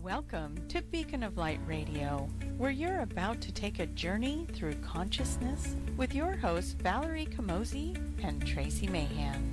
Welcome to Beacon of Light Radio, where you're about to take a journey through consciousness with your hosts Valerie, Camozzi, and Tracie, Mahan.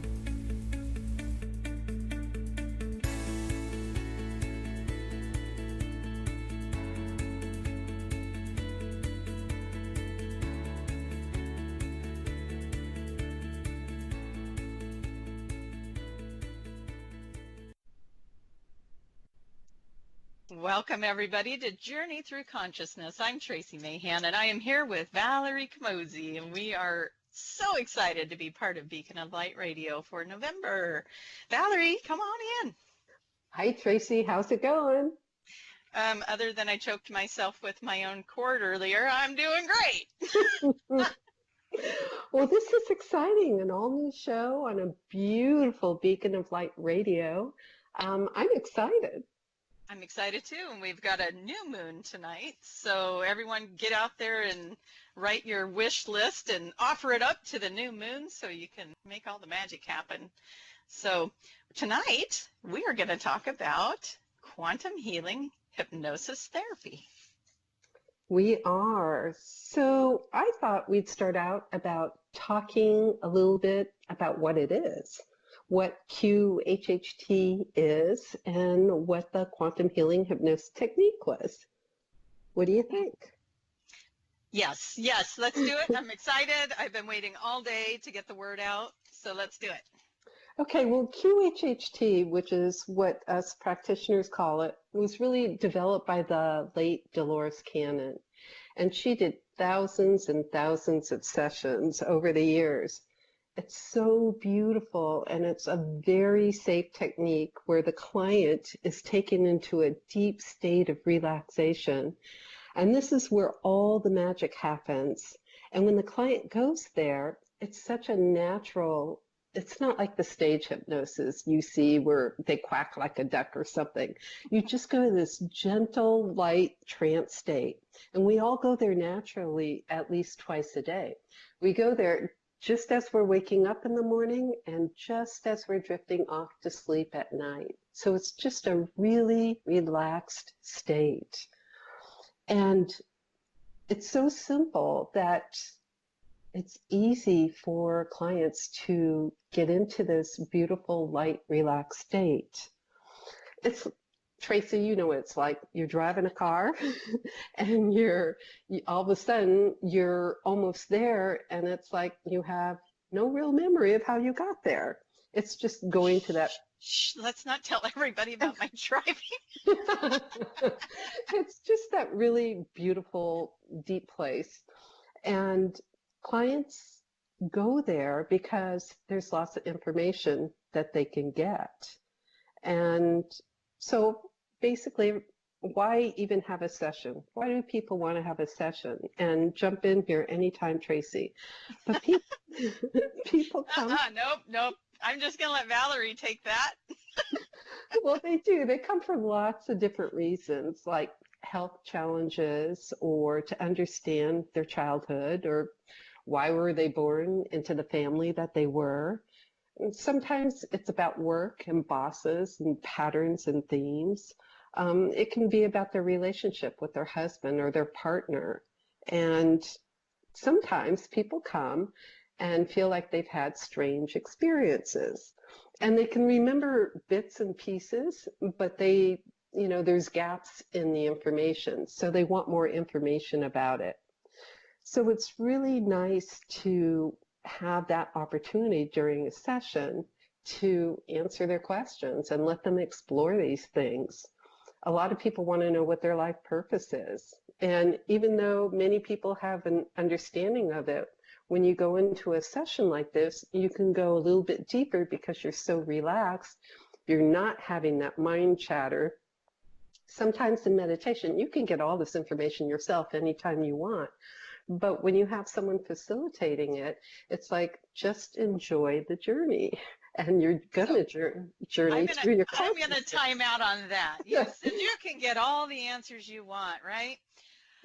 Welcome, everybody, to Journey Through Consciousness. I'm Tracie Mahan, and I am here with Valerie Camozzi, and we are so excited to be part of Beacon of Light Radio for November. Valerie, come on in. Hi, Tracie. How's it going? Other than I choked myself with my own cord earlier, I'm doing great. Well, this is exciting, an all-new show on a beautiful Beacon of Light Radio. I'm excited. I'm excited too, and we've got a new moon tonight, so everyone get out there and write your wish list and offer it up to the new moon so you can make all the magic happen. So tonight we are going to talk about quantum healing hypnosis therapy. We are. So I thought we'd start out about talking a little bit about what it is, what QHHT is, and what the quantum healing hypnosis technique was. What do you think? Yes, let's do it. I'm excited. I've been waiting all day to get the word out, so let's do it. Okay, well, QHHT, which is what us practitioners call it, was really developed by the late Dolores Cannon, and she did thousands and thousands of sessions over the years. It's so beautiful, and it's a very safe technique where the client is taken into a deep state of relaxation. And this is where all the magic happens. And when the client goes there, it's such a natural, it's not like the stage hypnosis you see where they quack like a duck or something. You just go to this gentle, light trance state. And we all go there naturally at least twice a day. We go there just as we're waking up in the morning and just as we're drifting off to sleep at night. So it's just a really relaxed state. And it's so simple that it's easy for clients to get into this beautiful, light, relaxed state. It's Tracie, you know what it's like. You're driving a car and all of a sudden you're almost there, and it's like you have no real memory of how you got there. It's just going to that. Shh, let's not tell everybody about my driving. It's just that really beautiful, deep place. And clients go there because there's lots of information that they can get. And so basically, why even have a session? Why do people want to have a session? And jump in here anytime, Tracie. But people come. Nope. I'm just going to let Valerie take that. Well, they do. They come for lots of different reasons, like health challenges, or to understand their childhood, or why were they born into the family that they were. And sometimes it's about work and bosses and patterns and themes. It can be about their relationship with their husband or their partner. And sometimes people come and feel like they've had strange experiences. And they can remember bits and pieces, but there's gaps in the information. So they want more information about it. So it's really nice to have that opportunity during a session to answer their questions and let them explore these things. A lot of people want to know what their life purpose is. And even though many people have an understanding of it, when you go into a session like this, you can go a little bit deeper because you're so relaxed. You're not having that mind chatter. Sometimes in meditation, you can get all this information yourself anytime you want. But when you have someone facilitating it, it's like, just enjoy the journey. And you're going to journey through your consciousness. I'm going to time out on that. Yes, and you can get all the answers you want, right?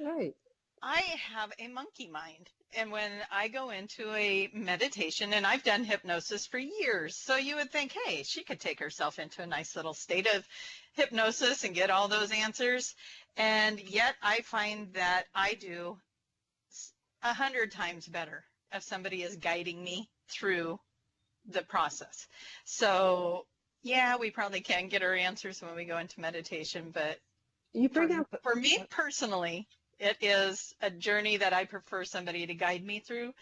Right. I have a monkey mind. And when I go into a meditation, and I've done hypnosis for years, so you would think, hey, she could take herself into a nice little state of hypnosis and get all those answers. And yet I find that I do 100 times better if somebody is guiding me through the process. So yeah, we probably can get our answers when we go into meditation, but You bring up, for me personally, it is a journey that I prefer somebody to guide me through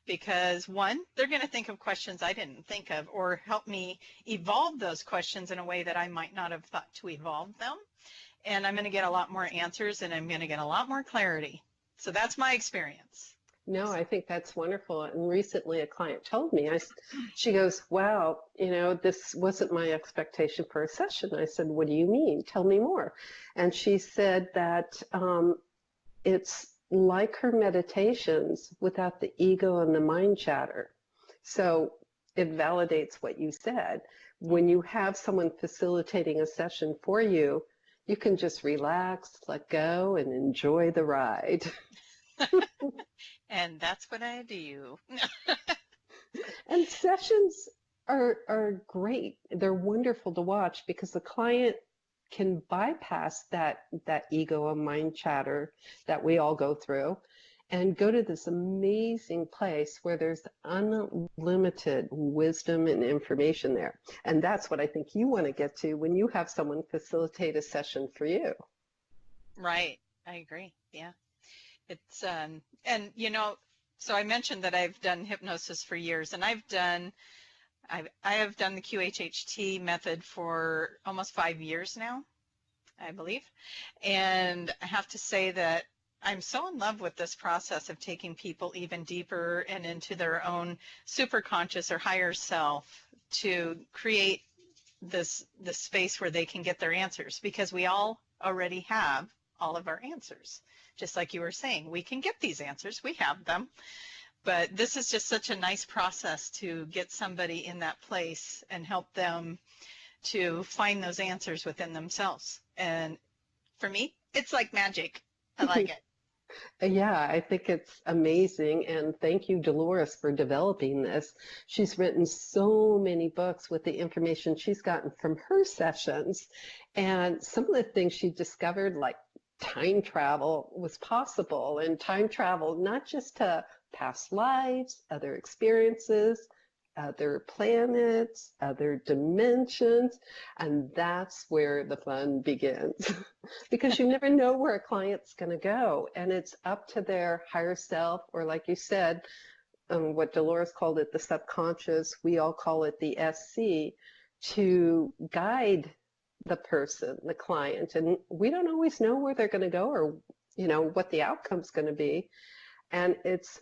because one, they're going to think of questions I didn't think of or help me evolve those questions in a way that I might not have thought to evolve them. And I'm going to get a lot more answers and I'm going to get a lot more clarity. So that's my experience. no, I think that's wonderful. And recently a client told me, she goes, wow, this wasn't my expectation for a session. I said, what do you mean? Tell me more. And she said that it's like her meditations without the ego and the mind chatter. So it validates what you said. When you have someone facilitating a session for you, you can just relax, let go, and enjoy the ride. And that's what I do. And sessions are great. They're wonderful to watch because the client can bypass that ego and mind chatter that we all go through and go to this amazing place where there's unlimited wisdom and information there. And that's what I think you want to get to when you have someone facilitate a session for you. Right. I agree. Yeah. It's, and so I mentioned that I've done hypnosis for years and I have done the QHHT method for almost 5 years now, I believe. And I have to say that I'm so in love with this process of taking people even deeper and into their own superconscious or higher self to create this space where they can get their answers because we all already have all of our answers. Just like you were saying, we can get these answers, we have them. But this is just such a nice process to get somebody in that place and help them to find those answers within themselves. And for me, it's like magic. I like it. Yeah, I think it's amazing. And thank you, Dolores, for developing this. She's written so many books with the information she's gotten from her sessions. And some of the things she discovered, like time travel, was possible. And time travel, not just to past lives, other experiences, other planets, other dimensions, and that's where the fun begins. Because you never know where a client's going to go, and it's up to their higher self, or like you said, what Dolores called it, the subconscious, we all call it the SC, to guide the person, the client. And we don't always know where they're going to go or, what the outcome's going to be. And it's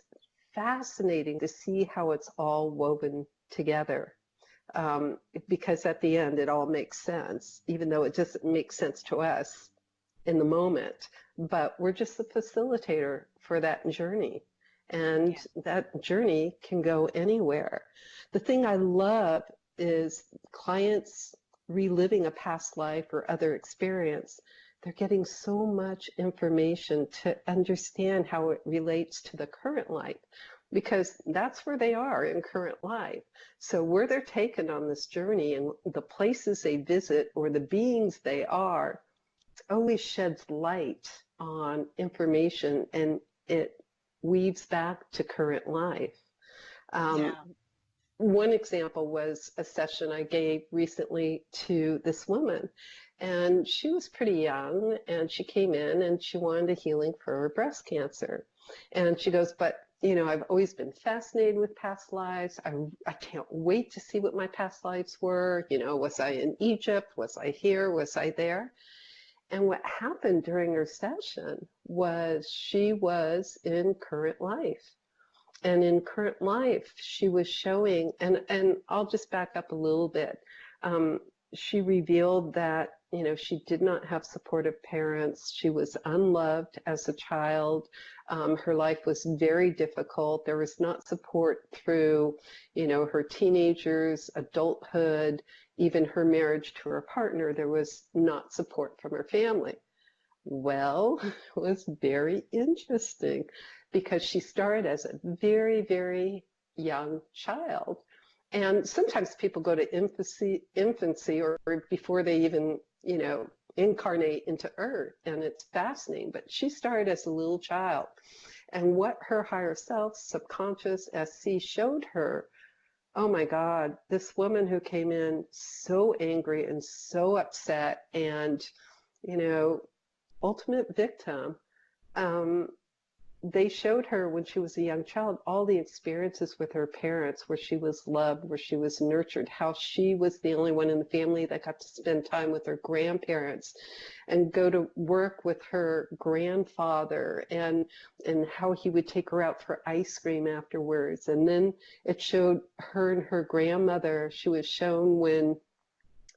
fascinating to see how it's all woven together, because at the end it all makes sense, even though it doesn't make sense to us in the moment. But we're just the facilitator for that journey, and that journey can go anywhere. The thing I love is clients reliving a past life or other experience. They're getting so much information to understand how it relates to the current life, because that's where they are in current life. So where they're taken on this journey and the places they visit or the beings they are, it always sheds light on information and it weaves back to current life. One example was a session I gave recently to this woman. And she was pretty young, and she came in and she wanted a healing for her breast cancer. And she goes, but, I've always been fascinated with past lives. I can't wait to see what my past lives were. Was I in Egypt? Was I here? Was I there? And what happened during her session was she was in current life. And in current life, she was showing, and I'll just back up a little bit. She revealed that, she did not have supportive parents. She was unloved as a child. Her life was very difficult. There was not support through, her teenagers, adulthood, even her marriage to her partner. There was not support from her family. Well, it was very interesting because she started as a very, very young child. And sometimes people go to infancy or before they even, incarnate into earth, and it's fascinating. But she started as a little child. And what her higher self, subconscious SC, showed her, oh my God, this woman who came in so angry and so upset and, you know, ultimate victim. They showed her when she was a young child all the experiences with her parents where she was loved, where she was nurtured, how she was the only one in the family that got to spend time with her grandparents and go to work with her grandfather, and how he would take her out for ice cream afterwards. And then it showed her and her grandmother. She was shown when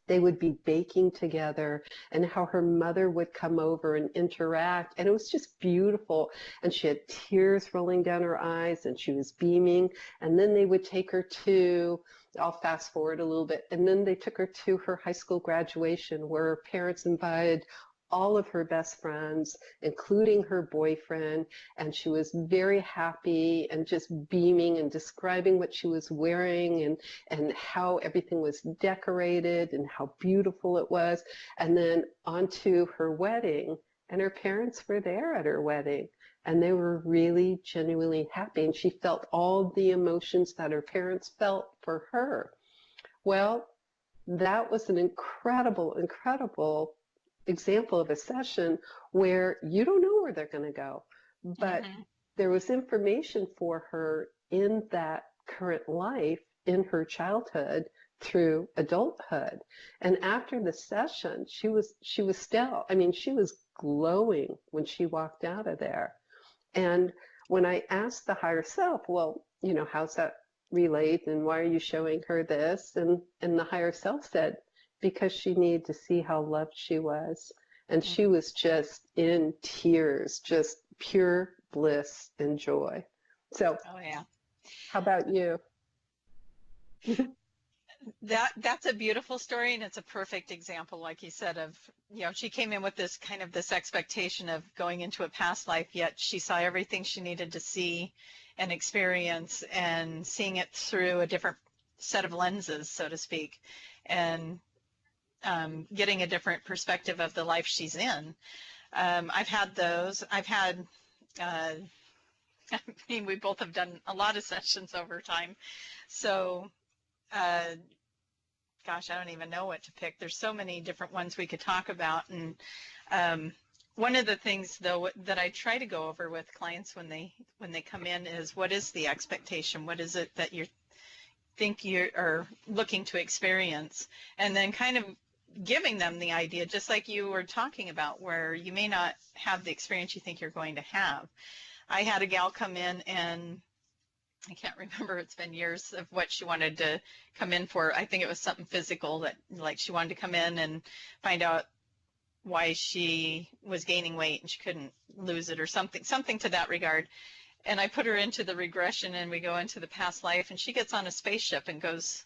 they would be baking together and how her mother would come over and interact. And it was just beautiful. And she had tears rolling down her eyes and she was beaming. And then they would take her to, I'll fast forward a little bit, and then they took her to her high school graduation where her parents invited all of her best friends, including her boyfriend, and she was very happy and just beaming and describing what she was wearing and how everything was decorated and how beautiful it was. And then on to her wedding, and her parents were there at her wedding, and they were really genuinely happy, and she felt all the emotions that her parents felt for her. Well, that was an incredible, incredible example of a session where you don't know where they're going to go, but there was information for her in that current life, in her childhood through adulthood. And after the session, she was still, I mean, she was glowing when she walked out of there. And when I asked the higher self, well, you know, how's that relate and why are you showing her this? And the higher self said, because she needed to see how loved she was. And she was just in tears, just pure bliss and joy. So, oh yeah. How about you? That's a beautiful story, and it's a perfect example, like you said, of, you know, she came in with this kind of this expectation of going into a past life, yet she saw everything she needed to see and experience, and seeing it through a different set of lenses, so to speak, and getting a different perspective of the life she's in. I've had those. I've had, I mean, we both have done a lot of sessions over time. So, gosh, I don't even know what to pick. There's so many different ones we could talk about. And one of the things, though, that I try to go over with clients when they come in is, what is the expectation? What is it that you think you are looking to experience? And then kind of giving them the idea, just like you were talking about, where you may not have the experience you think you're going to have. I had a gal come in, and I can't remember, it's been years, of what she wanted to come in for. I think it was something physical, that like she wanted to come in and find out why she was gaining weight and she couldn't lose it, or something to that regard. And I put her into the regression, and we go into the past life, and she gets on a spaceship and goes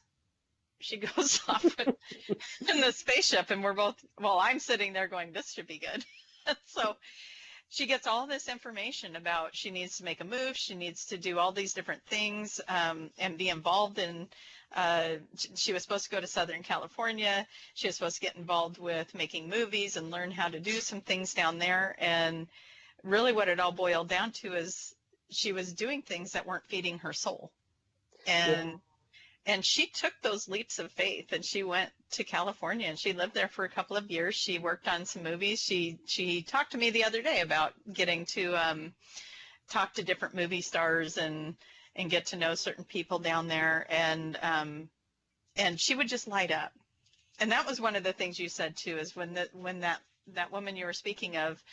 off in the spaceship, and we're both, well, I'm sitting there going, this should be good. So she gets all this information about, she needs to make a move, she needs to do all these different things, and be involved in, she was supposed to go to Southern California, she was supposed to get involved with making movies and learn how to do some things down there. And really what it all boiled down to is she was doing things that weren't feeding her soul. And she took those leaps of faith, and she went to California, and she lived there for a couple of years. She worked on some movies. She talked to me the other day about getting to talk to different movie stars and get to know certain people down there. And she would just light up. And that was one of the things you said too, is when that woman you were speaking of,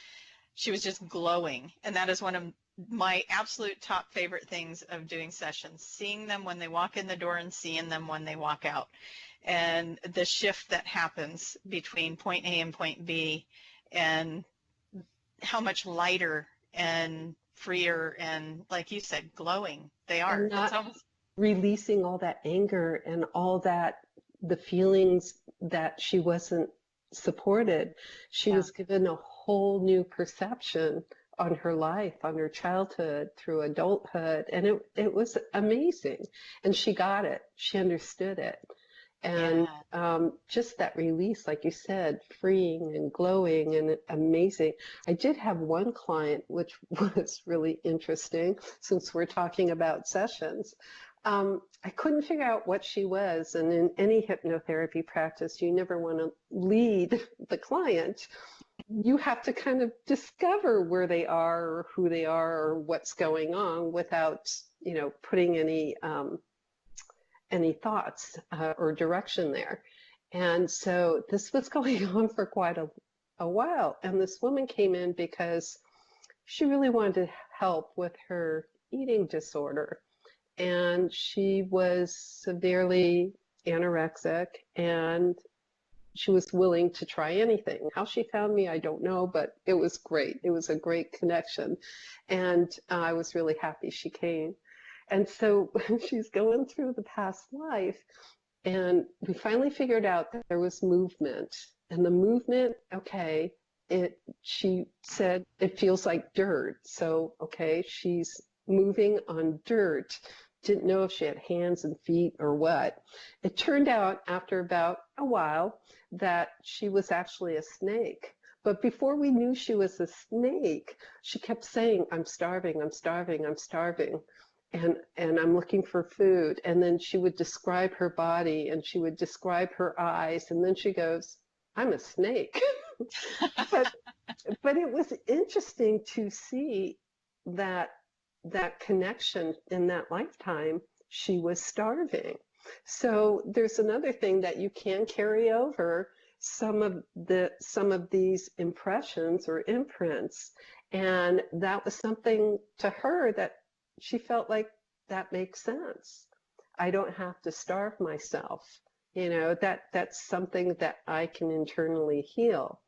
she was just glowing. And that is one of my absolute top favorite things of doing sessions, seeing them when they walk in the door and seeing them when they walk out, and the shift that happens between point A and point B, and how much lighter and freer and, like you said, glowing they are. And not releasing all that anger and all that, the feelings that she wasn't supported. She was given a whole new perception on her life, on her childhood through adulthood. And it was amazing. And she got it. She understood it. And just that release, like you said, freeing and glowing and amazing. I did have one client, which was really interesting since we're talking about sessions. I couldn't figure out what she was. And in any hypnotherapy practice, you never want to lead the client. You have to kind of discover where they are or who they are or what's going on without, putting any thoughts or direction there. And so this was going on for quite a while. And this woman came in because she really wanted to help with her eating disorder. And she was severely anorexic, and she was willing to try anything. How she found me, I don't know, but it was great. It was a great connection. And I was really happy she came. And so she's going through the past life, and we finally figured out that there was movement. And the movement, okay, she said it feels like dirt. So, okay, she's moving on dirt. Didn't know if she had hands and feet or what. It turned out after about a while that she was actually a snake. But before we knew she was a snake, she kept saying, I'm starving, I'm starving, I'm starving. And I'm looking for food. And then she would describe her body and she would describe her eyes. And then she goes, I'm a snake. but it was interesting to see that connection in that lifetime. She was starving. So there's another thing that you can carry over some of these impressions or imprints. And that was something to her that she felt like that makes sense. I don't have to starve myself. That's something that I can internally heal.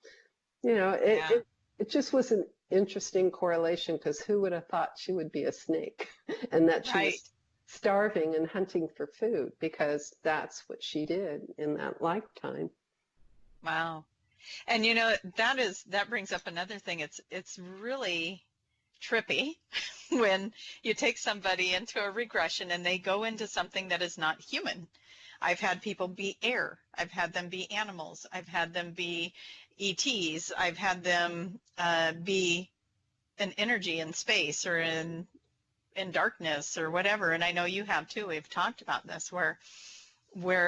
It just was an interesting correlation, because who would have thought she would be a snake and that she was starving and hunting for food, because that's what she did in that lifetime. Wow. And that brings up another thing. It's really trippy when you take somebody into a regression and they go into something that is not human. I've had people be air. I've had them be animals. I've had them be ETs. I've had them be an energy in space or in darkness or whatever. And I know you have too. We've talked about this where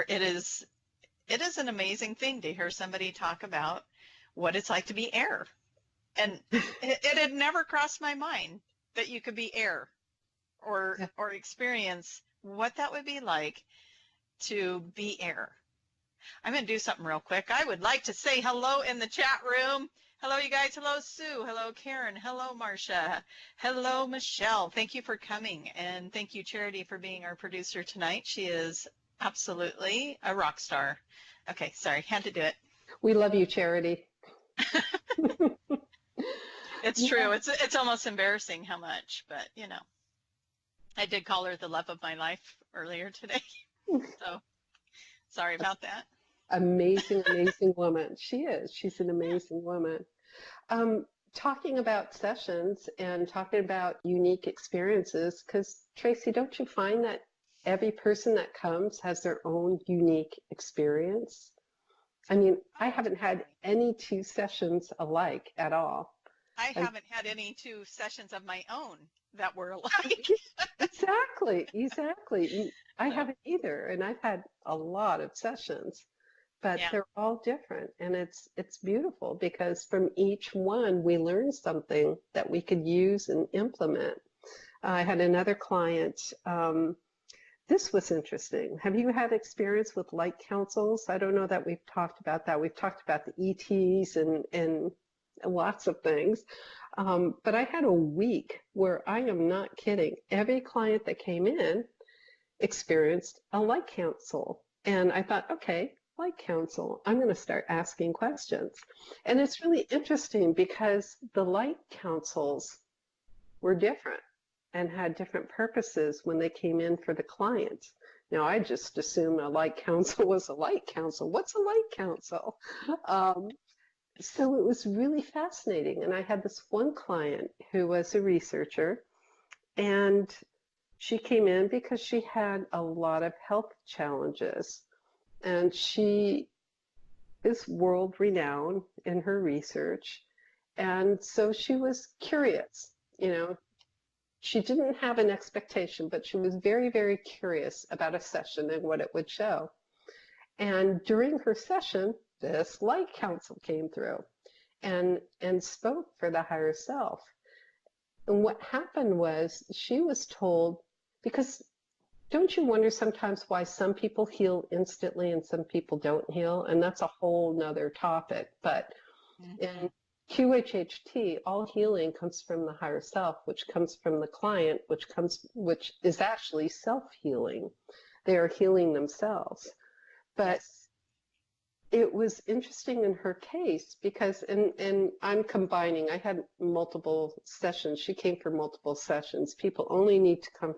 it is an amazing thing to hear somebody talk about what it's like to be air. And it had never crossed my mind that you could be air or experience what that would be like to be air. I'm going to do something real quick. I would like to say hello in the chat room. Hello, you guys. Hello, Sue. Hello, Karen. Hello, Marcia. Hello, Michelle. Thank you for coming. And thank you, Charity, for being our producer tonight. She is absolutely a rock star. Okay, sorry. Had to do it. We love you, Charity. It's true. It's almost embarrassing how much, but I did call her the love of my life earlier today. So sorry about that. Amazing, amazing woman. She is. She's an amazing woman. Talking about sessions and talking about unique experiences, because Tracie, don't you find that every person that comes has their own unique experience? I mean, I haven't had any two sessions alike at all. I haven't had any two sessions of my own that were alike. Exactly. I haven't either, and I've had a lot of sessions, but they're all different, and it's beautiful, because from each one we learn something that we could use and implement. I had another client. This was interesting. Have you had experience with light councils? I don't know that we've talked about that. We've talked about the ETs and lots of things. But I had a week where, I am not kidding, every client that came in experienced a light council. And I thought, okay, light council, I'm going to start asking questions. And it's really interesting because the light councils were different and had different purposes when they came in for the client. Now, I just assumed a light council was a light council. What's a light council? So it was really fascinating. And I had this one client who was a researcher, and she came in because she had a lot of health challenges. And she is world renowned in her research. And so she was curious, she didn't have an expectation, but she was very, very curious about a session and what it would show. And during her session, this light council came through and spoke for the higher self. And what happened was she was told, because don't you wonder sometimes why some people heal instantly and some people don't heal? And that's a whole nother topic. But in QHHT, all healing comes from the higher self, which comes from the client, which is actually self-healing. They are healing themselves. But it was interesting in her case because, and I'm combining, I had multiple sessions. She came for multiple sessions. People only need to come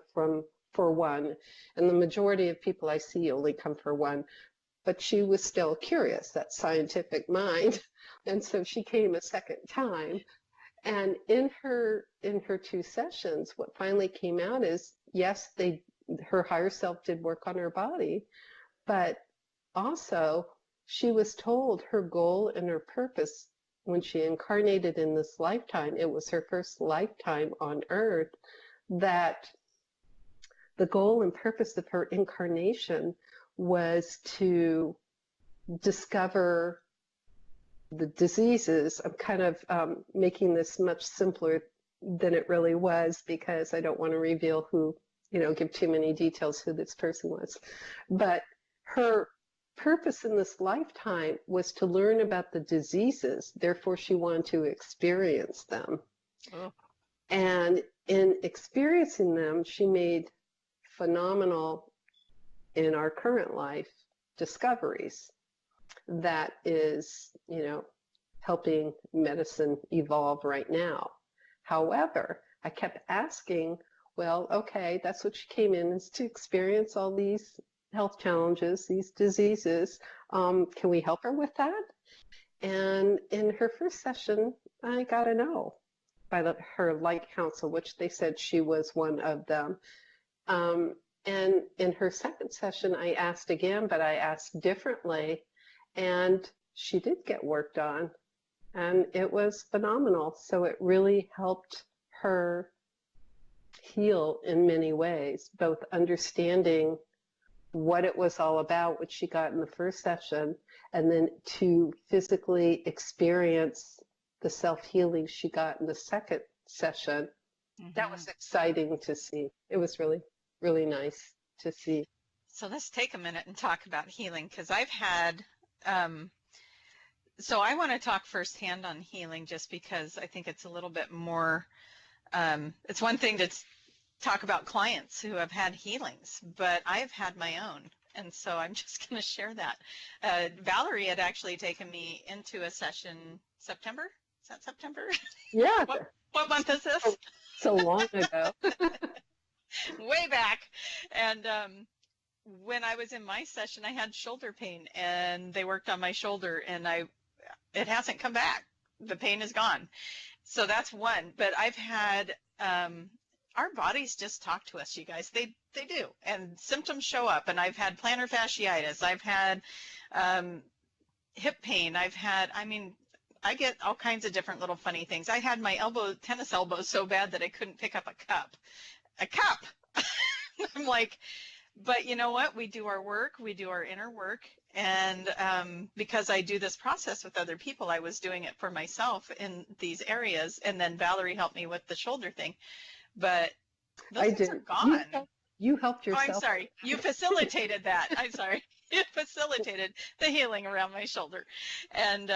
for one, and the majority of people I see only come for one. But she was still curious, that scientific mind, and so she came a second time. And in her 2 sessions, what finally came out is, yes, her higher self did work on her body, but also she was told her goal and her purpose when she incarnated in this lifetime, it was her first lifetime on Earth, that the goal and purpose of her incarnation was to discover the diseases. I'm kind of making this much simpler than it really was because I don't want to reveal who, give too many details who this person was. But her purpose in this lifetime was to learn about the diseases. Therefore, she wanted to experience them. Oh. And in experiencing them, she made phenomenal, in our current life, discoveries that is, helping medicine evolve right now. However, I kept asking, well, okay, that's what she came in, is to experience all these health challenges, these diseases. Can we help her with that? And in her first session, I got a no by her light council, which they said she was one of them. And in her second session, I asked again, but I asked differently, and she did get worked on, and it was phenomenal. So it really helped her heal in many ways, both understanding what it was all about, which she got in the first session, and then to physically experience the self-healing she got in the second session. Mm-hmm. That was exciting to see. It was really, really nice to see. So let's take a minute and talk about healing, because I've had, so I want to talk firsthand on healing just because I think it's a little bit more, it's one thing to talk about clients who have had healings, but I've had my own. And so I'm just going to share that. Valerie had actually taken me into a session September. Is that September? Yeah. What month is this? So long ago. Way back. And when I was in my session, I had shoulder pain, and they worked on my shoulder, and it hasn't come back. The pain is gone. So that's one. But I've had, our bodies just talk to us, you guys. They do. And symptoms show up. And I've had plantar fasciitis. I've had hip pain. I get all kinds of different little funny things. I had my tennis elbow so bad that I couldn't pick up a cup. I'm like, but you know what? We do our work. We do our inner work. And because I do this process with other people, I was doing it for myself in these areas. And then Valerie helped me with the shoulder thing. But those things are gone. You helped yourself. Oh, I'm sorry. You facilitated that. I'm sorry. You facilitated the healing around my shoulder. And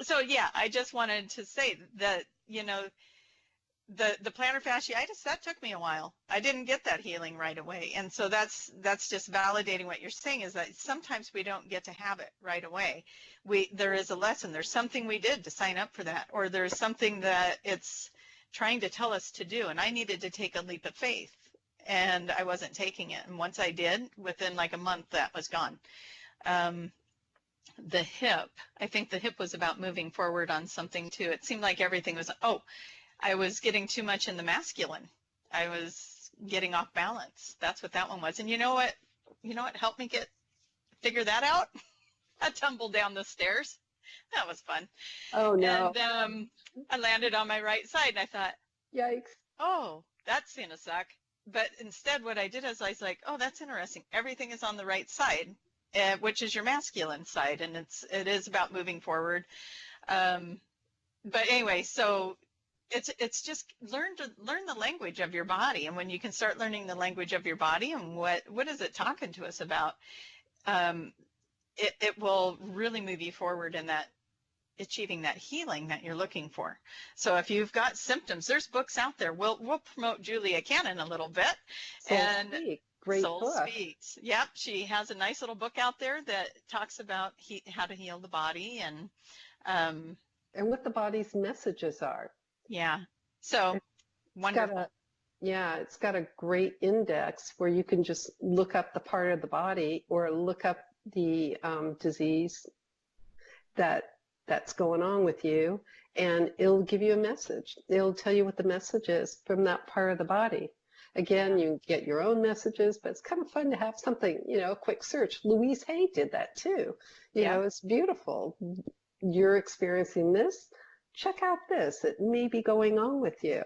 so, yeah, I just wanted to say that, the plantar fasciitis, that took me a while. I didn't get that healing right away. And so that's just validating what you're saying, is that sometimes we don't get to have it right away. There is a lesson. There's something we did to sign up for that, or there's something that it's trying to tell us to do. And I needed to take a leap of faith, and I wasn't taking it. And once I did, within like a month, that was gone. the hip. I think the hip was about moving forward on something too. It seemed like everything was, I was getting too much in the masculine. I was getting off balance. That's what that one was. And you know what? Helped me figure that out? I tumbled down the stairs. That was fun. Oh, no. And I landed on my right side, and I thought, Yikes. oh, that's going to suck. But instead, what I did is I was like, oh, that's interesting. Everything is on the right side, which is your masculine side, and it is about moving forward. But anyway, so it's just learn the language of your body, and when you can start learning the language of your body and what is it talking to us about, it will really move you forward in that achieving that healing that you're looking for. So if you've got symptoms, there's books out there. We'll promote Julia Cannon a little bit. Great Soul book. Speaks. Yep, she has a nice little book out there that talks about how to heal the body and what the body's messages are. Yeah. So wonderful. It's got a great index where you can just look up the part of the body or look up the disease that's going on with you, and it'll give you a message. It'll tell you what the message is from that part of the body. Again, you get your own messages, but it's kind of fun to have something, a quick search. Louise Hay did that too. You know, it's beautiful. You're experiencing this. Check out this. It may be going on with you.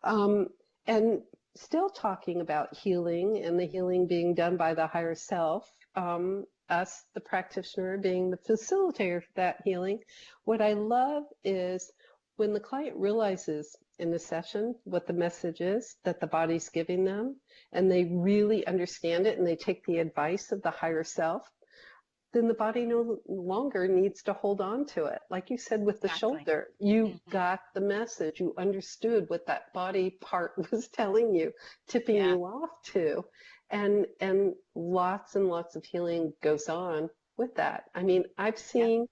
And still talking about healing and the healing being done by the higher self, us, the practitioner, being the facilitator for that healing. What I love is when the client realizes in the session what the message is that the body's giving them, and they really understand it and they take the advice of the higher self, then the body no longer needs to hold on to it. Like you said with the shoulder, you got the message, you understood what that body part was telling you, tipping you off to. And lots and lots of healing goes on with that. I mean, I've seen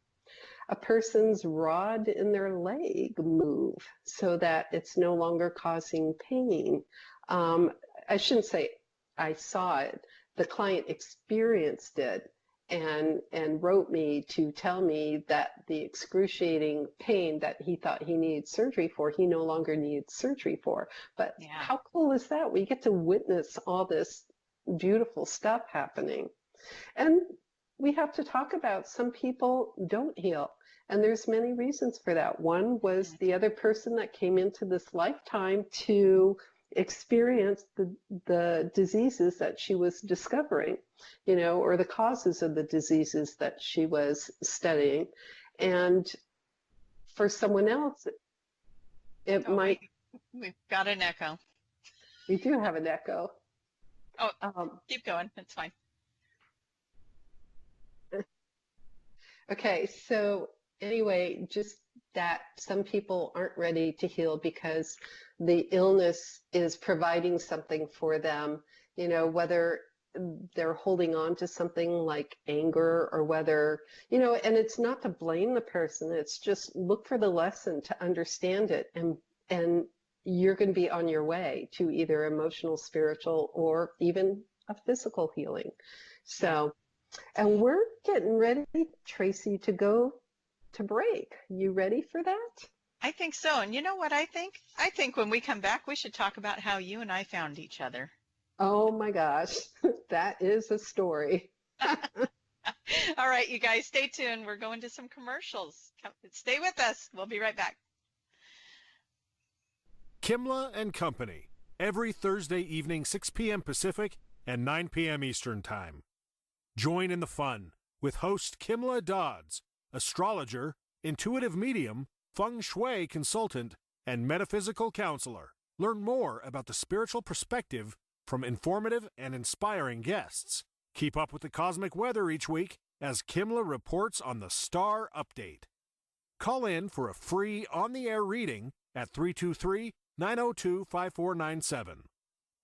a person's rod in their leg move so that it's no longer causing pain. I shouldn't say I saw it. The client experienced it and wrote me to tell me that the excruciating pain that he thought he needed surgery for, he no longer needs surgery for. But how cool is that? We get to witness all this beautiful stuff happening. And we have to talk about some people don't heal. And there's many reasons for that. One was the other person that came into this lifetime to experience the diseases that she was discovering, or the causes of the diseases that she was studying. And for someone else, it might... We've got an echo. We do have an echo. Oh, keep going. It's fine. Okay, so anyway, just that some people aren't ready to heal because the illness is providing something for them, whether they're holding on to something like anger or whether, and it's not to blame the person. It's just look for the lesson to understand it, and you're going to be on your way to either emotional, spiritual, or even a physical healing. So, and we're getting ready, Tracie, to go to break. You ready for that? I think so. And you know what I think? I think when we come back, we should talk about how you and I found each other. Oh my gosh, that is a story. All right, you guys, stay tuned. We're going to some commercials. Stay with us. We'll be right back. Kimla and Company, every Thursday evening, 6 p.m. Pacific and 9 p.m. Eastern Time. Join in the fun with host Kimla Dodds, astrologer, intuitive medium, feng shui consultant, and metaphysical counselor. Learn more about the spiritual perspective from informative and inspiring guests. Keep up with the cosmic weather each week as Kimla reports on the Star Update. Call in for a free on-the-air reading at 323-902-5497.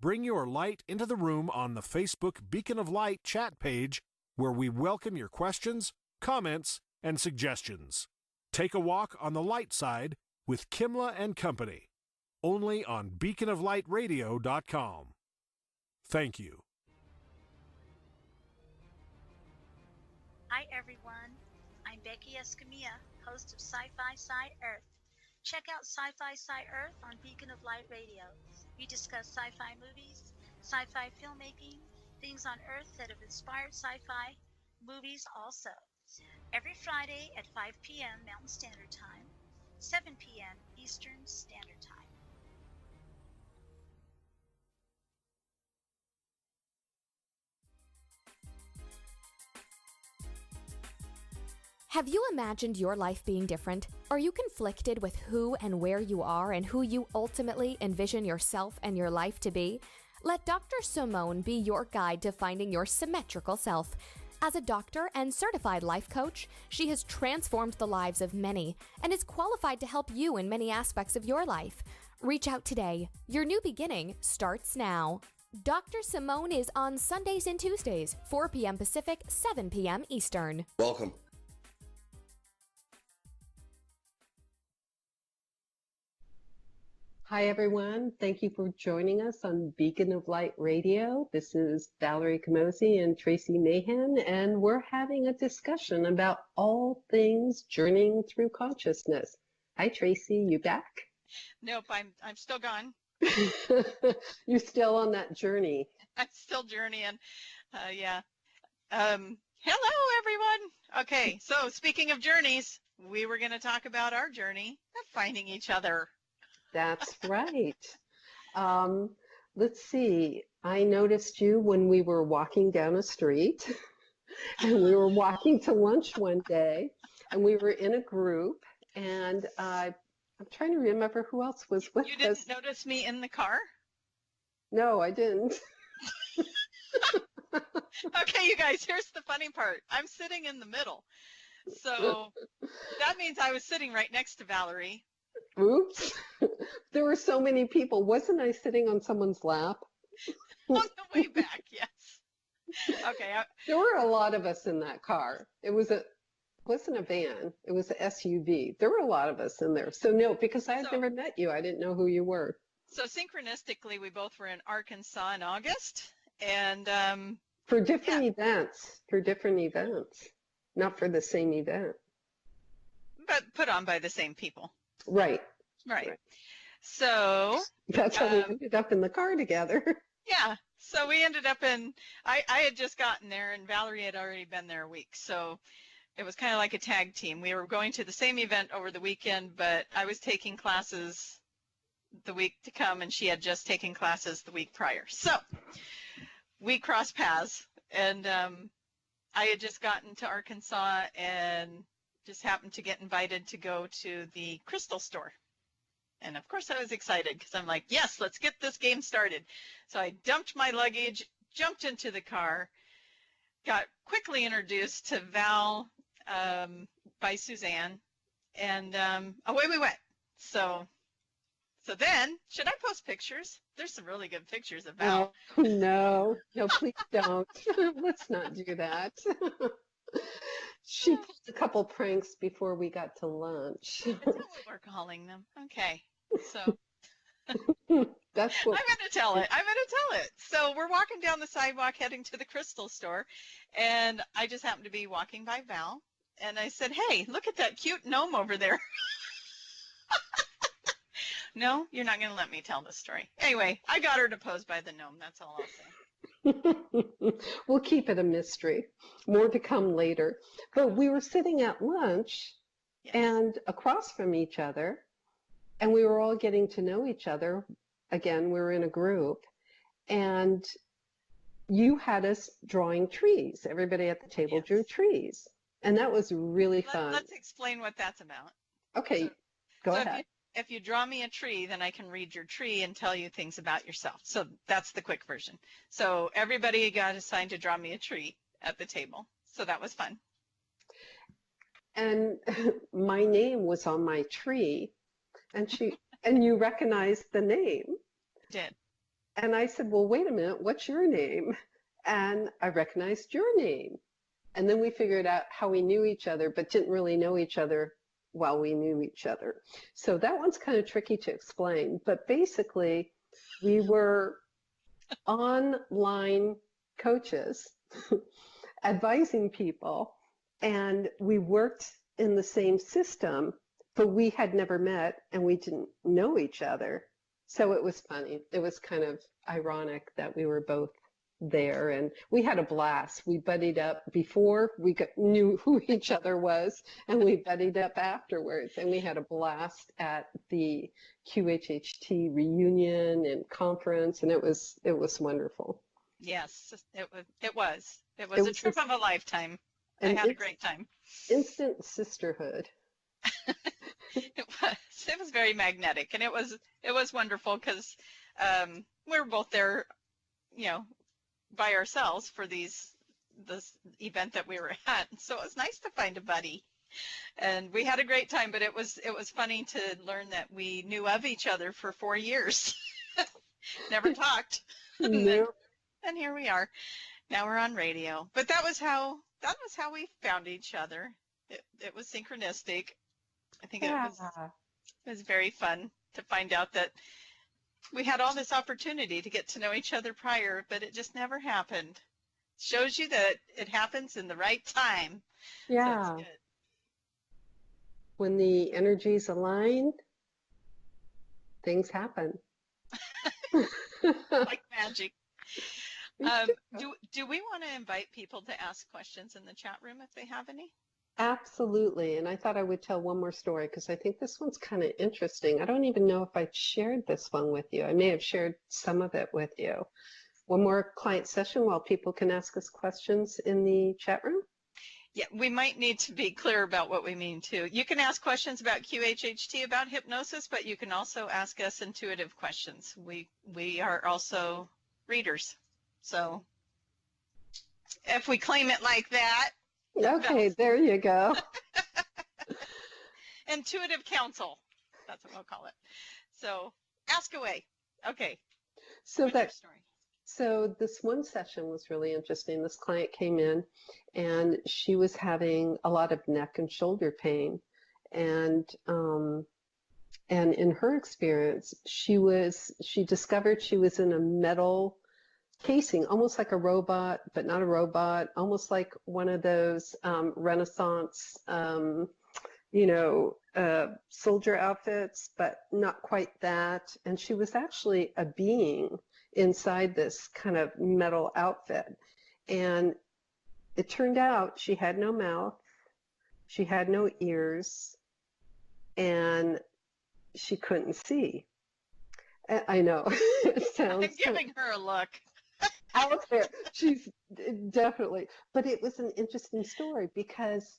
Bring your light into the room on the Facebook Beacon of Light chat page, where we welcome your questions, comments, and suggestions. Take a walk on the light side with Kimla and Company, only on beaconoflightradio.com. Thank you. Hi everyone, Becky Escamilla, host of Sci-Fi Sci Earth. Check out Sci-Fi Sci Earth on Beacon of Light Radio. We discuss sci-fi movies, sci-fi filmmaking, things on Earth that have inspired sci-fi movies also. Every Friday at 5 p.m. Mountain Standard Time, 7 p.m. Eastern Standard Time. Have you imagined your life being different? Are you conflicted with who and where you are and who you ultimately envision yourself and your life to be? Let Dr. Simone be your guide to finding your symmetrical self. As a doctor and certified life coach, she has transformed the lives of many and is qualified to help you in many aspects of your life. Reach out today. Your new beginning starts now. Dr. Simone is on Sundays and Tuesdays, 4 p.m. Pacific, 7 p.m. Eastern. Welcome. Hi, everyone. Thank you for joining us on Beacon of Light Radio. This is Valerie Camozzi and Tracie Mahan, and we're having a discussion about all things journeying through consciousness. Hi, Tracie. You back? Nope, I'm still gone. You're still on that journey. I'm still journeying. Yeah. Hello, everyone. Okay, so speaking of journeys, we were going to talk about our journey of finding each other. That's right. Let's see. I noticed you when we were walking down a street, and we were walking to lunch one day, and we were in a group, and I'm trying to remember who else was with us. You didn't notice me in the car? No, I didn't. Okay, you guys, here's the funny part. I'm sitting in the middle. So that means I was sitting right next to Valerie. Oops. There were so many people. Wasn't I sitting on someone's lap? On the way back, yes. Okay. There were a lot of us in that car. It wasn't a van. It was an SUV. There were a lot of us in there. So no, because I had never met you. I didn't know who you were. So synchronistically, we both were in Arkansas in August. And for different events. For different events. Not for the same event. But put on by the same people. Right. So that's how we ended up in the car together. Yeah. So we ended up I had just gotten there and Valerie had already been there a week. So it was kind of like a tag team. We were going to the same event over the weekend, but I was taking classes the week to come and she had just taken classes the week prior. So we crossed paths and I had just gotten to Arkansas and just happened to get invited to go to the crystal store. And of course I was excited because I'm like, yes, let's get this game started. So I dumped my luggage, jumped into the car, got quickly introduced to Val by Suzanne, and away we went. So then, should I post pictures? There's some really good pictures of Val. No, please don't. Let's not do that. She pulled a couple pranks before we got to lunch. Is that what we're calling them? Okay. So that's what I'm going to tell it. So we're walking down the sidewalk heading to the crystal store, and I just happened to be walking by Val, and I said, hey, look at that cute gnome over there. No, you're not going to let me tell this story. Anyway, I got her to pose by the gnome. That's all I'll say. We'll keep it a mystery. More to come later. But we were sitting at lunch and across from each other, and we were all getting to know each other. Again, we were in a group, and you had us drawing trees. Everybody at the table drew trees, and that was really fun. Let's explain what that's about. Okay, go ahead. If you draw me a tree, then I can read your tree and tell you things about yourself. So that's the quick version. So everybody got assigned to draw me a tree at the table. So that was fun. And my name was on my tree, and you recognized the name. I did. And I said, well, wait a minute, what's your name? And I recognized your name. And then we figured out how we knew each other, but didn't really know each other while we knew each other. So that one's kind of tricky to explain. But basically, we were online coaches advising people, and we worked in the same system, but we had never met and we didn't know each other. So it was funny. It was kind of ironic that we were both there, and we had a blast. We buddied up before we knew who each other was, and we buddied up afterwards, and we had a blast at the QHHT reunion and conference, and it was wonderful. Yes, it was a trip of a lifetime. I had a great time. Instant sisterhood. It was very magnetic, and it was wonderful because we were both there, by ourselves for this event that we were at. So it was nice to find a buddy, and we had a great time. But it was funny to learn that we knew of each other for 4 years, never talked, No. and here we are. Now we're on radio. But that was how we found each other. It was synchronistic. I think it was very fun to find out that we had all this opportunity to get to know each other prior, but it just never happened. Shows you that it happens in the right time. Yeah. So it's good. When the energies align, things happen. Like magic. Do we want to invite people to ask questions in the chat room if they have any? Absolutely. And I thought I would tell one more story because I think this one's kind of interesting. I don't even know if I shared this one with you. I may have shared some of it with you. One more client session while people can ask us questions in the chat room. Yeah, we might need to be clear about what we mean too. You can ask questions about QHHT, about hypnosis, but you can also ask us intuitive questions. We are also readers. So if we claim it like that. Okay, there you go. Intuitive counsel. That's what we'll call it. So ask away. Okay. So what's your story? So this one session was really interesting. This client came in and she was having a lot of neck and shoulder pain. And in her experience, she discovered she was in a metal casing, almost like a robot, but not a robot, almost like one of those Renaissance, soldier outfits, but not quite that. And she was actually a being inside this kind of metal outfit. And it turned out she had no mouth, she had no ears, and she couldn't see. I know. It sounds I'm giving her a look. out there. She's definitely, but it was an interesting story because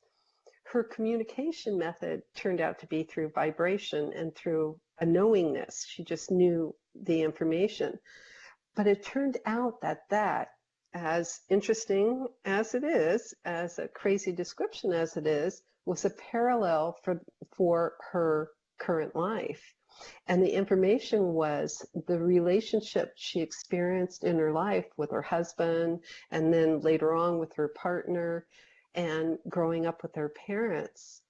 her communication method turned out to be through vibration and through a knowingness. She just knew the information. But it turned out that, as interesting as it is, as a crazy description as it is, was a parallel for her current life. And the information was the relationship she experienced in her life with her husband, and then later on with her partner, and growing up with her parents.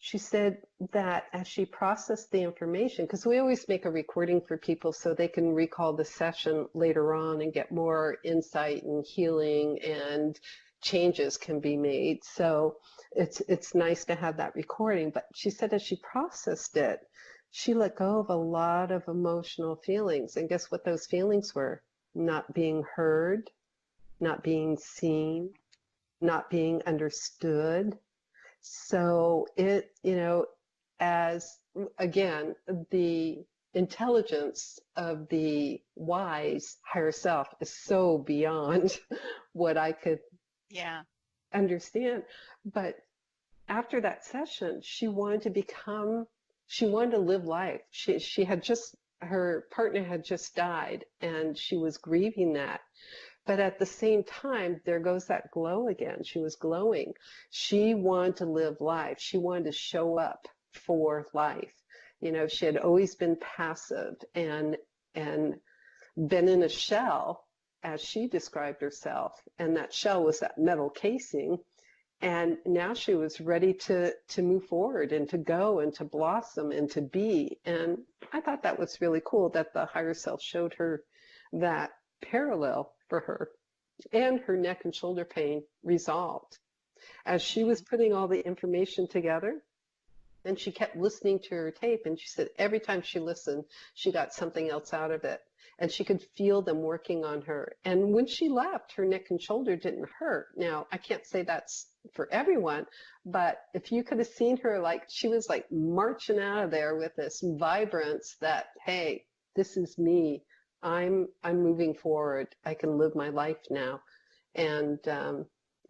She said that as she processed the information, because we always make a recording for people so they can recall the session later on and get more insight and healing, and changes can be made. So it's nice to have that recording. But she said as she processed it, she let go of a lot of emotional feelings. And guess what those feelings were? Not being heard, not being seen, not being understood. So it, as again, the intelligence of the wise higher self is so beyond what I could understand. But after that session, she wanted to live life. She had her partner had just died, and she was grieving that. But at the same time, there goes that glow again. She was glowing. She wanted to live life. She wanted to show up for life. She had always been passive and been in a shell, as she described herself. And that shell was that metal casing. And now she was ready to move forward and to go and to blossom and to be. And I thought that was really cool that the higher self showed her that parallel for her, and her neck and shoulder pain resolved. as she was putting all the information together. And she kept listening to her tape, and she said every time she listened, she got something else out of it. And she could feel them working on her. And when she left, her neck and shoulder didn't hurt. Now, I can't say that's for everyone, but if you could have seen her, like, she was like marching out of there with this vibrance that, hey, this is me. I'm moving forward. I can live my life now. And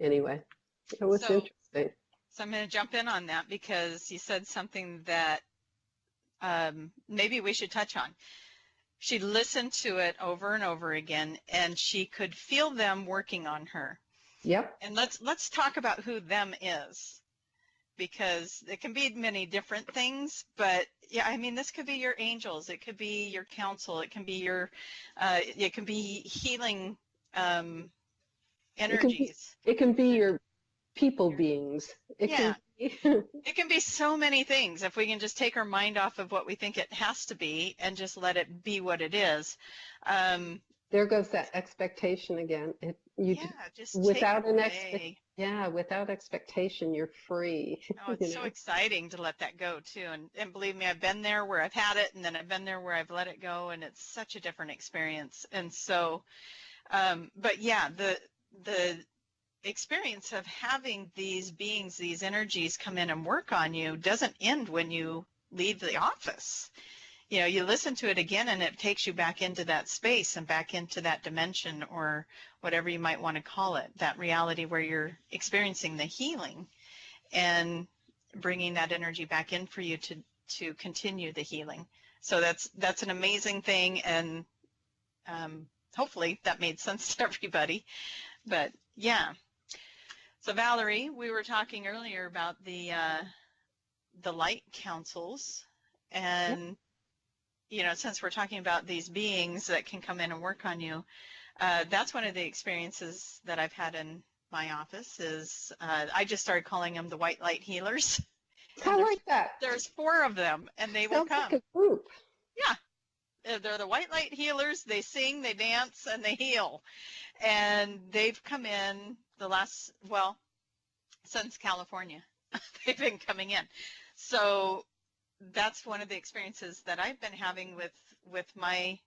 anyway, it was interesting. So I'm going to jump in on that because you said something that maybe we should touch on. She listened to it over and over again, and she could feel them working on her. Yep. And let's talk about who them is, because it can be many different things. But yeah, I mean, this could be your angels, it could be your counsel, it can be your, it can be healing energies. It can be your people beings. It can be so many things if we can just take our mind off of what we think it has to be and just let it be what it is. There goes that expectation again. Just without take it away. Without expectation, you're free. Oh, it's so exciting to let that go too. And believe me, I've been there where I've had it, and then I've been there where I've let it go, and it's such a different experience. And so, but yeah, the experience of having these beings, these energies come in and work on you doesn't end when you leave the office. You know, you listen to it again and it takes you back into that space and back into that dimension, or whatever you might want to call it, that reality where you're experiencing the healing and bringing that energy back in for you to continue the healing. So that's an amazing thing, and hopefully that made sense to everybody. But yeah. So Valerie, we were talking earlier about the light councils, and you know, since we're talking about these beings that can come in and work on you, that's one of the experiences that I've had in my office. Is I just started calling them the white light healers. I like that. There's 4 of them, and they will come. Sounds like a group. Yeah, they're the white light healers. They sing, they dance, and they heal. And they've come in since California. They've been coming in. So that's one of the experiences that I've been having with my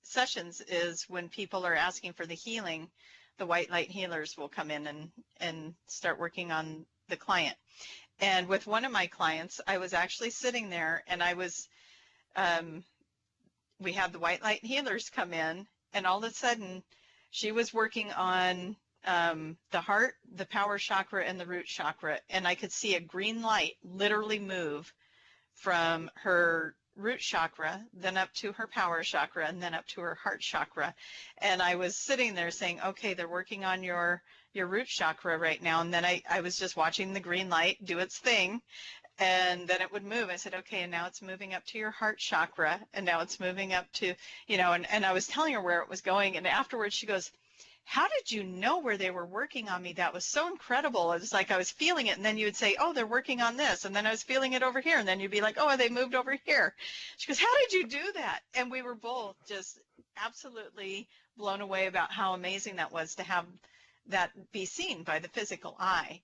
sessions, is when people are asking for the healing, the white light healers will come in and start working on the client. And with one of my clients, I was actually sitting there, and I was, we had the white light healers come in, and all of a sudden she was working on the heart, the power chakra, and the root chakra. And I could see a green light literally move from her root chakra, then up to her power chakra, and then up to her heart chakra. And I was sitting there saying, okay, they're working on your root chakra right now. And then I was just watching the green light do its thing, and then it would move. I said, okay, and now it's moving up to your heart chakra, and now it's moving up to, you know, and I was telling her where it was going. And afterwards she goes, how did you know where they were working on me? That was so incredible. It was like I was feeling it, and then you would say, oh, they're working on this, and then I was feeling it over here, and then you'd be like, oh, they moved over here. She goes, how did you do that? And we were both just absolutely blown away about how amazing that was to have that be seen by the physical eye.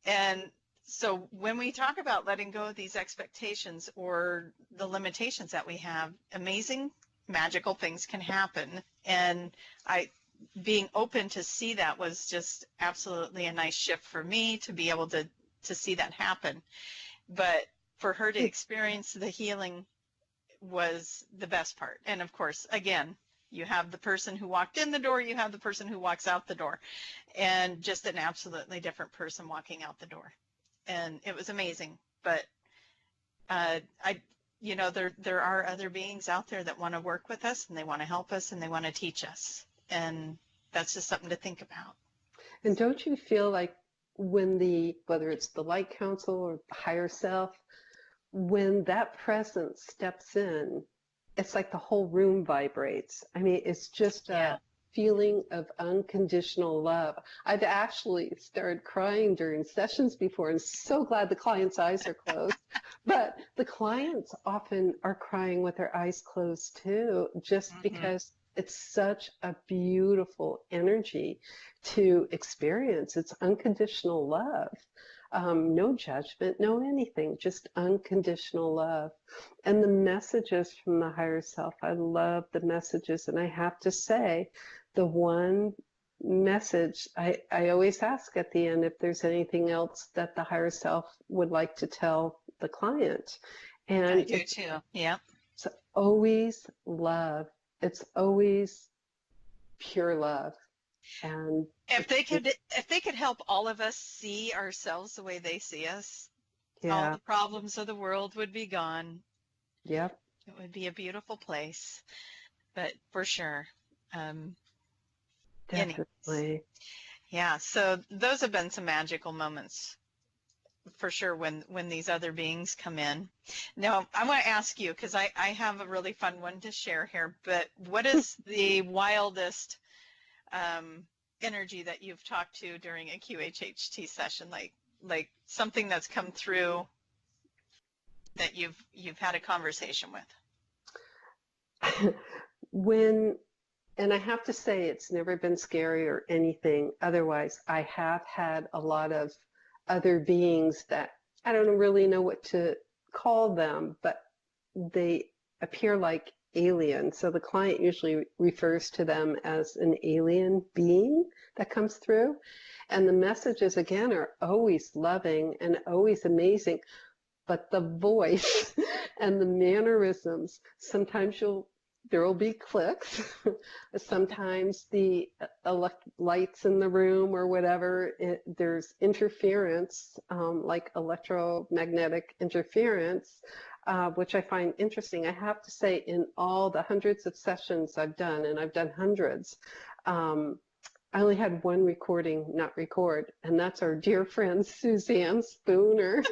And so when we talk about letting go of these expectations or the limitations that we have, amazing, magical things can happen. And being open to see that was just absolutely a nice shift for me, to be able to see that happen. But for her to experience the healing was the best part. And of course, again, you have the person who walked in the door, you have the person who walks out the door, and just an absolutely different person walking out the door. And it was amazing. But you know, there are other beings out there that want to work with us, and they want to help us, and they want to teach us. And that's just something to think about. And don't you feel like when whether it's the light council or the higher self, when that presence steps in, it's like the whole room vibrates. I mean, it's just a feeling of unconditional love. I've actually started crying during sessions before, and so glad the client's eyes are closed. But the clients often are crying with their eyes closed too, just because It's such a beautiful energy to experience. It's unconditional love. No judgment, no anything, just unconditional love. And the messages from the higher self, I love the messages. And I have to say, the one message, I always ask at the end if there's anything else that the higher self would like to tell the client. And I do too. Yeah. It's always love. It's always pure love. And if they could help all of us see ourselves the way they see us, yeah. all the problems of the world would be gone. Yep. It would be a beautiful place. But for sure. Definitely. Anyways. Yeah. So those have been some magical moments for sure when these other beings come in. Now, I want to ask you, because I have a really fun one to share here, but what is the wildest energy that you've talked to during a QHHT session, like something that's come through that you've had a conversation with? And I have to say, it's never been scary or anything. Otherwise, I have had a lot of other beings that I don't really know what to call them, but they appear like aliens. So the client usually refers to them as an alien being that comes through. And the messages, again, are always loving and always amazing. But the voice and the mannerisms, sometimes there will be clicks. Sometimes the lights in the room or whatever, there's interference, like electromagnetic interference, which I find interesting. I have to say, in all the hundreds of sessions I've done, and I've done hundreds, I only had one recording not record, and that's our dear friend Suzanne Spooner.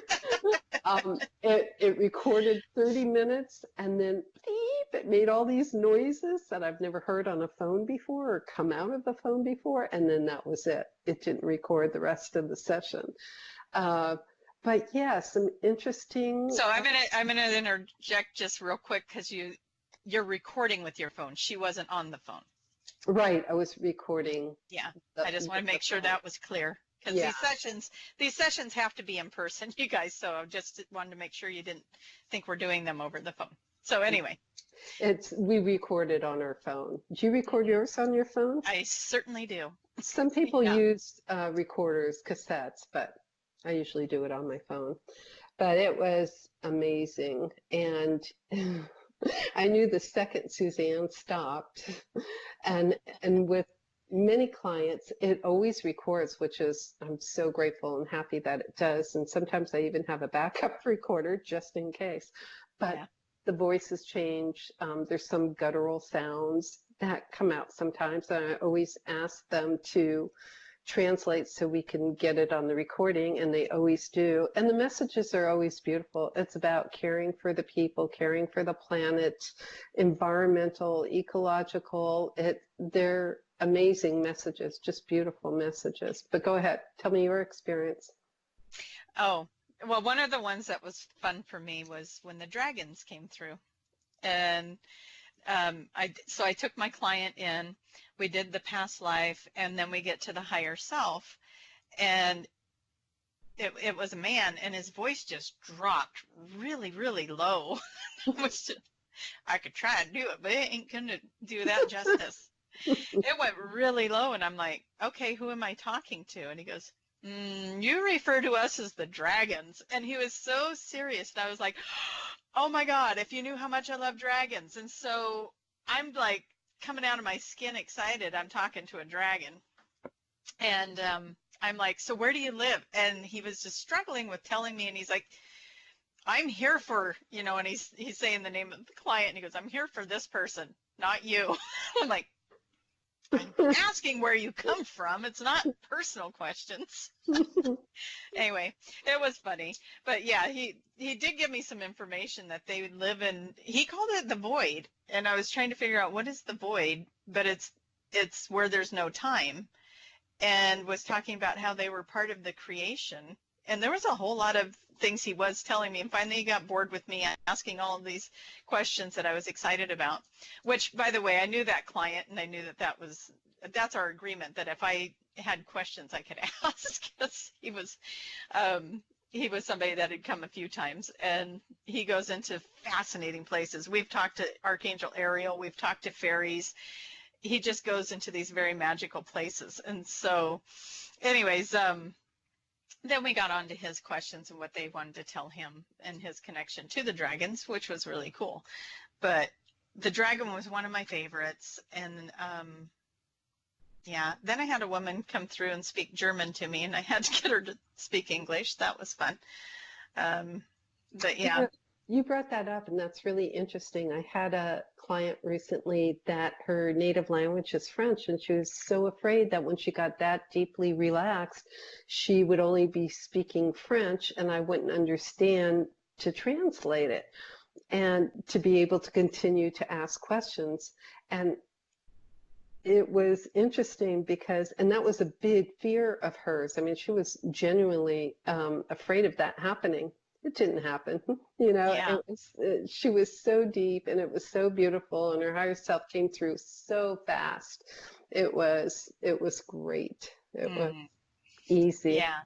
It recorded 30 minutes, and then beep, it made all these noises that I've never heard on a phone before or come out of the phone before, and then that was it. It didn't record the rest of the session. But yeah, some interesting. So I'm gonna interject just real quick, because you're recording with your phone. She wasn't on the phone. Right, I was recording. Yeah, I just want to make sure that was clear, because these sessions have to be in person, you guys. So I just wanted to make sure you didn't think we're doing them over the phone. So anyway, we recorded on our phone. Do you record yours on your phone? I certainly do. Some people use recorders, cassettes, but I usually do it on my phone. But it was amazing, and I knew the second Suzanne stopped, and with many clients, it always records, which is, I'm so grateful and happy that it does. And sometimes I even have a backup recorder just in case. But the voices change. There's some guttural sounds that come out sometimes, and I always ask them to translate so we can get it on the recording, and they always do. And the messages are always beautiful. It's about caring for the people, caring for the planet, environmental, ecological. They're amazing messages, just beautiful messages. But go ahead, tell me your experience. Oh, well, one of the ones that was fun for me was when the dragons came through. And so I took my client in, we did the past life, and then we get to the higher self, and it was a man, and his voice just dropped really, really low. I could try and do it, but it ain't gonna do that justice. It went really low, and I'm like, okay, who am I talking to? And he goes, you refer to us as the dragons. And he was so serious, and I was like, oh my God, if you knew how much I love dragons. And so I'm like coming out of my skin excited. I'm talking to a dragon. And I'm like, so where do you live? And he was just struggling with telling me, and he's like, I'm here for, and he's saying the name of the client, and he goes, I'm here for this person, not you. I'm like, I'm asking where you come from. It's not personal questions. Anyway, it was funny. But yeah, he did give me some information that they live in, he called it the void. And I was trying to figure out what is the void, but it's where there's no time. And was talking about how they were part of the creation. and there was a whole lot of things he was telling me, and finally he got bored with me asking all of these questions that I was excited about, which, by the way, I knew that client, and I knew that's our agreement, that if I had questions I could ask, because he was somebody that had come a few times, and he goes into fascinating places. We've talked to Archangel Ariel, we've talked to fairies. He just goes into these very magical places. And so anyways, then we got on to his questions and what they wanted to tell him and his connection to the dragons, which was really cool. But the dragon was one of my favorites. And yeah, then I had a woman come through and speak German to me, and I had to get her to speak English. That was fun. But yeah. You brought that up, and that's really interesting. I had a client recently that her native language is French, and she was so afraid that when she got that deeply relaxed, she would only be speaking French, and I wouldn't understand to translate it and to be able to continue to ask questions. And it was interesting because, and that was a big fear of hers. I mean, she was genuinely afraid of that happening. It didn't happen, you know. Yeah. She was so deep, and it was so beautiful, and her higher self came through so fast. It was great. It was easy. Yeah.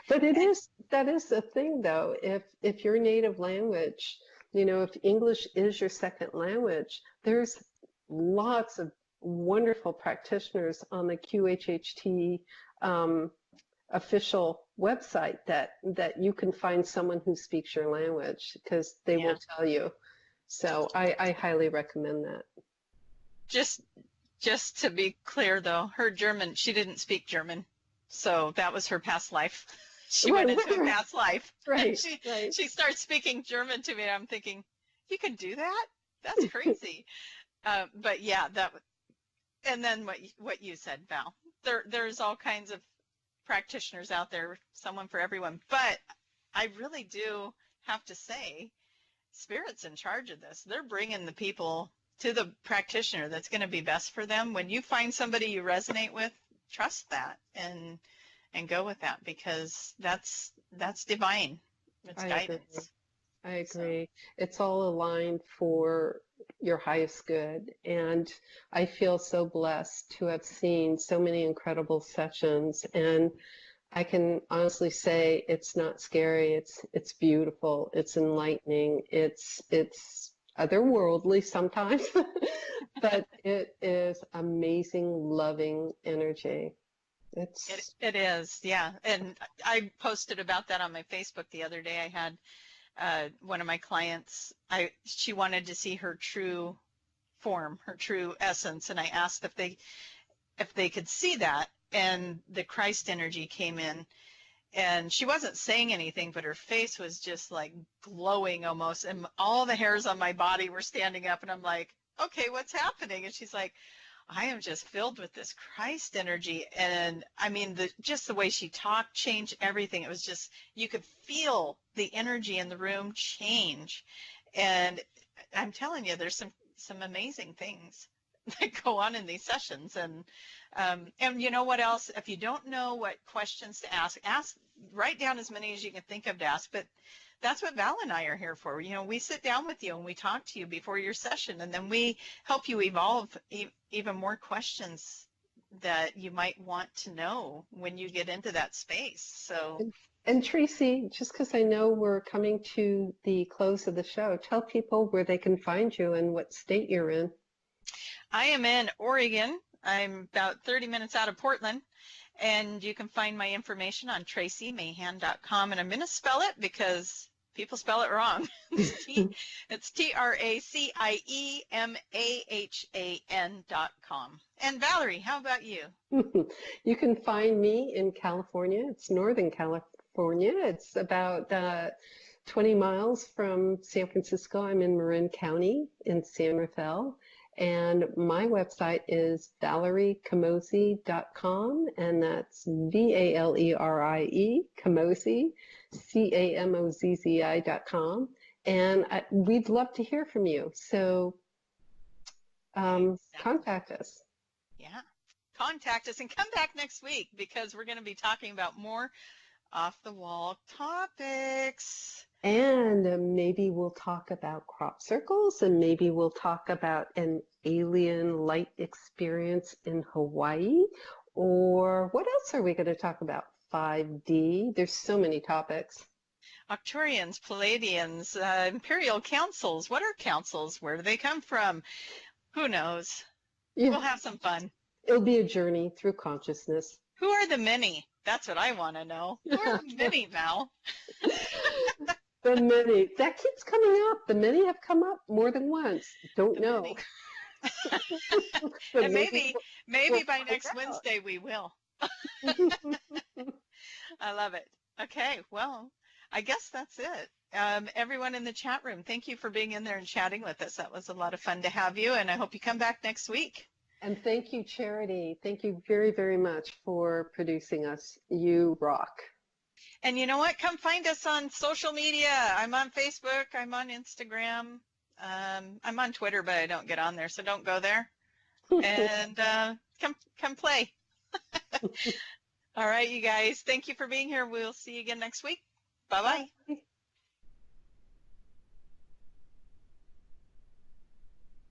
But that is the thing, though. If your native language, you know, if English is your second language, there's lots of wonderful practitioners on the QHHT official website that you can find someone who speaks your language, because they will tell you. So I highly recommend that. Just to be clear, though, her German, she didn't speak German, so that was her past life. She went into a past life. Right. She starts speaking German to me, and I'm thinking, you can do that? That's crazy. But yeah, and then what you said, Val. There's all kinds of practitioners out there, someone for everyone. But I really do have to say, Spirit's in charge of this. They're bringing the people to the practitioner that's going to be best for them. When you find somebody you resonate with, trust that and go with that, because that's divine. It's guidance. I agree. It's all aligned for your highest good. And I feel so blessed to have seen so many incredible sessions. And I can honestly say it's not scary. It's beautiful. It's enlightening. It's otherworldly sometimes, but it is amazing, loving energy. It is, yeah. And I posted about that on my Facebook the other day. I had one of my clients, she wanted to see her true form, her true essence, and I asked if they could see that, and the Christ energy came in, and she wasn't saying anything, but her face was just like glowing almost, and all the hairs on my body were standing up, and I'm like, okay, what's happening? And she's like, I am just filled with this Christ energy. And I mean, just the way she talked changed everything. It was just, you could feel the energy in the room change. And I'm telling you, there's some amazing things that go on in these sessions. And you know what else? If you don't know what questions to ask, write down as many as you can think of to ask. But that's what Val and I are here for. You know, we sit down with you and we talk to you before your session, and then we help you evolve even more questions that you might want to know when you get into that space. So. And Tracie, just because I know we're coming to the close of the show, tell people where they can find you and what state you're in. I am in Oregon. I'm about 30 minutes out of Portland. And you can find my information on TracieMahan.com. And I'm going to spell it because people spell it wrong. It's TracieMahan.com. And Valerie, how about you? You can find me in California. It's Northern California. It's about 20 miles from San Francisco. I'm in Marin County in San Rafael. And my website is ValerieCamozzi.com, and that's VALERIE, Camozzi, CAMOZZI.com. And we'd love to hear from you. So contact us. Yeah, contact us and come back next week, because we're going to be talking about more off-the-wall topics. And maybe we'll talk about crop circles, and maybe we'll talk about an alien light experience in Hawaii. Or what else are we going to talk about? 5D. There's so many topics. Arcturians, Palladians, imperial councils. What are councils? Where do they come from? Who knows? Yeah. We'll have some fun. It'll be a journey through consciousness. Who are the many? That's what I want to know. Who are the many, Val? The many. That keeps coming up. The many have come up more than once. Don't know. And maybe by next Wednesday we will. I love it. Okay, well, I guess that's it. Everyone in the chat room, thank you for being in there and chatting with us. That was a lot of fun to have you, and I hope you come back next week. And thank you, Charity. Thank you very, very much for producing us. You rock. And you know what? Come find us on social media. I'm on Facebook. I'm on Instagram. I'm on Twitter, but I don't get on there, so don't go there. And come play. All right, you guys. Thank you for being here. We'll see you again next week. Bye-bye. Bye.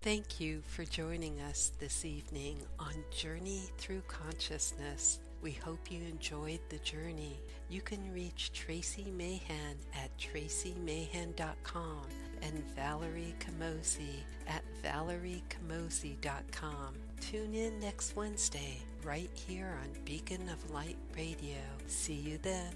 Thank you for joining us this evening on Journey Through Consciousness. We hope you enjoyed the journey. You can reach Tracie Mahan at traciemahan.com and Valerie Camozzi at valeriecamozzi.com. Tune in next Wednesday, right here on Beacon of Light Radio. See you then.